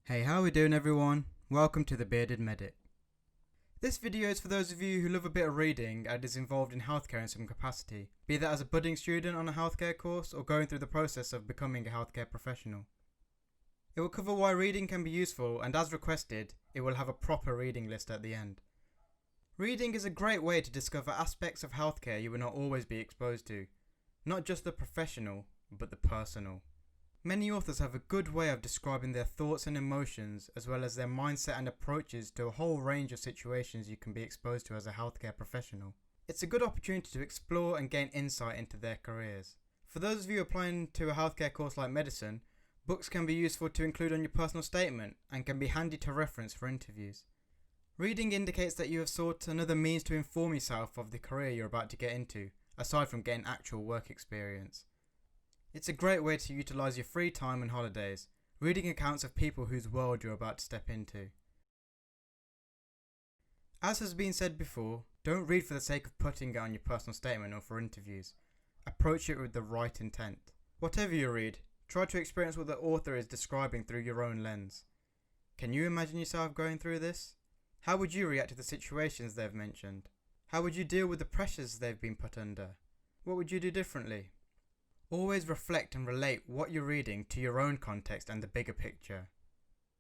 Hey, how are we doing everyone? Welcome to the Bearded Medic. This video is for those of you who love a bit of reading and is involved in healthcare in some capacity, be that as a budding student on a healthcare course or going through the process of becoming a healthcare professional. It will cover why reading can be useful, and as requested, it will have a proper reading list at the end. Reading is a great way to discover aspects of healthcare you will not always be exposed to, not just the professional, but the personal. Many authors have a good way of describing their thoughts and emotions, as well as their mindset and approaches to a whole range of situations you can be exposed to as a healthcare professional. It's a good opportunity to explore and gain insight into their careers. For those of you applying to a healthcare course like medicine, books can be useful to include on your personal statement and can be handy to reference for interviews. Reading indicates that you have sought another means to inform yourself of the career you're about to get into, aside from getting actual work experience. It's a great way to utilise your free time and holidays, reading accounts of people whose world you're about to step into. As has been said before, don't read for the sake of putting it on your personal statement or for interviews. Approach it with the right intent. Whatever you read, try to experience what the author is describing through your own lens. Can you imagine yourself going through this? How would you react to the situations they've mentioned? How would you deal with the pressures they've been put under? What would you do differently? Always reflect and relate what you're reading to your own context and the bigger picture.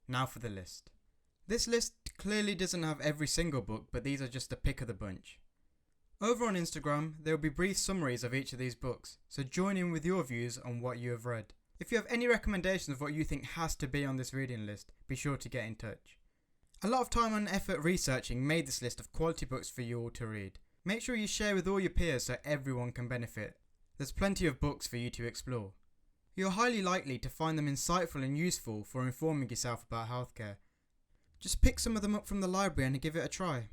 Now for the list. This list clearly doesn't have every single book, but these are just a pick of the bunch. Over on Instagram, there will be brief summaries of each of these books, so join in with your views on what you have read. If you have any recommendations of what you think has to be on this reading list, be sure to get in touch. A lot of time and effort researching made this list of quality books for you all to read. Make sure you share with all your peers so everyone can benefit. There's plenty of books for you to explore. You're highly likely to find them insightful and useful for informing yourself about healthcare. Just pick some of them up from the library and give it a try.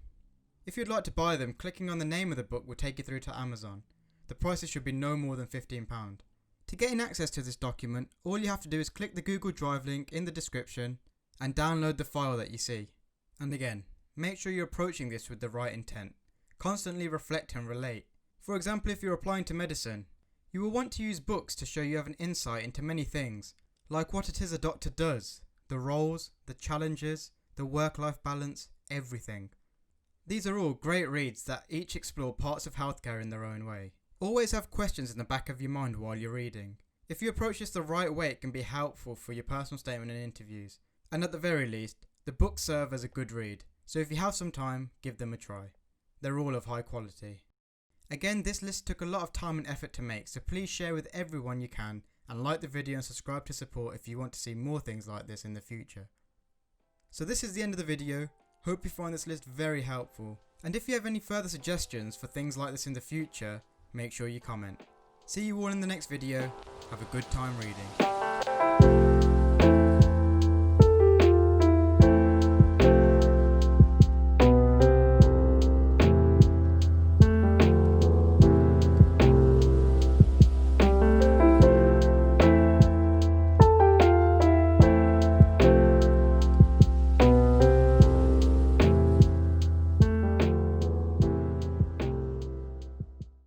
If you'd like to buy them, clicking on the name of the book will take you through to Amazon. The prices should be no more than £15. To gain access to this document, all you have to do is click the Google Drive link in the description and download the file that you see. And again, make sure you're approaching this with the right intent. Constantly reflect and relate. For example, if you're applying to medicine, you will want to use books to show you have an insight into many things, like what it is a doctor does, the roles, the challenges, the work-life balance, everything. These are all great reads that each explore parts of healthcare in their own way. Always have questions in the back of your mind while you're reading. If you approach this the right way, it can be helpful for your personal statement and interviews. And at the very least, the books serve as a good read, so if you have some time, give them a try. They're all of high quality. Again, this list took a lot of time and effort to make, so please share with everyone you can and like the video and subscribe to support if you want to see more things like this in the future. So this is the end of the video. Hope you find this list very helpful, and if you have any further suggestions for things like this in the future, make sure you comment. See you all in the next video. Have a good time reading.